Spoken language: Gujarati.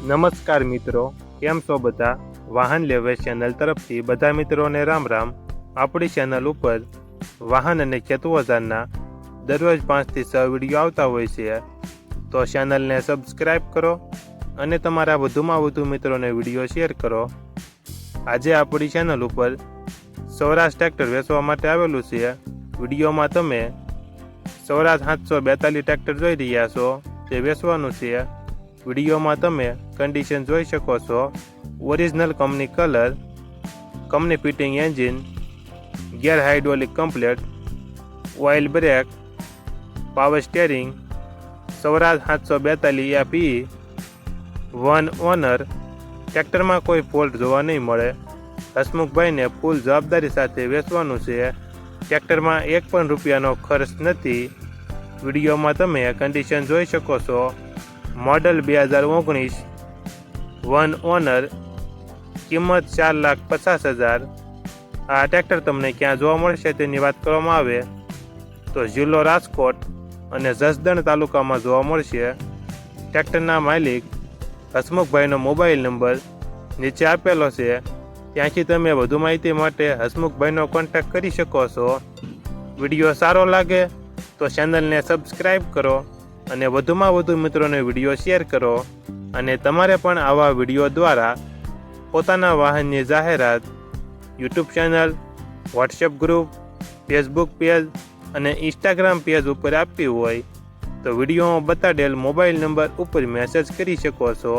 નમસ્કાર મિત્રો, કેમ છો બધા? વાહન લેવે ચેનલ તરફથી બધા મિત્રોને રામ રામ. આપણી ચેનલ ઉપર વાહન અને ખેતઓજારના દરરોજ 5 થી 6 વિડીયો આવતા હોય છે, તો ચેનલને સબસ્ક્રાઈબ કરો અને તમારા વધુમાં વધુ મિત્રોને વિડીયો શેર કરો. આજે આપણી ચેનલ ઉપર સૌરાષ્ટ્ર ટ્રેક્ટર વેચવા માટે આવેલું છે. વિડીયોમાં તમે સૌરાષ્ટ્ર 742 ટ્રેક્ટર જોઈ રહ્યા છો, તે વેચવાનું છે. વિડીયોમાં તમે કન્ડિશન જોઈ શકો છો. Original company colour, company fitting engine, gear hydraulic complete, oil brake, power steering, Saurashtra 742 FE, 1 owner. ટ્રેક્ટરમાં કોઈ ફોલ્ટ જોવા નહીં મળે. હસમુખભાઈને ફૂલ જવાબદારી સાથે વેચવાનું છે. ટ્રેક્ટરમાં એક પણ રૂપિયાનો ખર્ચ નથી. વિડીયોમાં તમે કન્ડિશન જોઈ શકો છો. મોડલ 2019, 1 ઓનર, કિંમત 4,50,000. આ ટ્રેક્ટર તમને ક્યાં જોવા મળશે તેની વાત કરવામાં આવે તો જિલ્લો રાજકોટ અને જસદણ તાલુકામાં જોવા મળશે. ટ્રેક્ટરના માલિક હસમુખભાઈનો મોબાઈલ નંબર નીચે આપેલો છે, ત્યાંથી તમે વધુ માહિતી માટે હસમુખભાઈનો કોન્ટેક્ટ કરી શકો છો. વિડીયો સારો લાગે તો ચેનલને સબસ્ક્રાઈબ કરો અને વધુમાં વધુ મિત્રોને વિડીયો શેર કરો. અને તમારે પણ આવા વિડીયો દ્વારા પોતાના વાહનની જાહેરાત YouTube channel, WhatsApp group, Facebook page અને ઇન્સ્ટાગ્રામ પેજ ઉપર આપવી હોય તો વિડીયોમાં બતાડેલ મોબાઈલ નંબર ઉપર મેસેજ કરી શકો છો.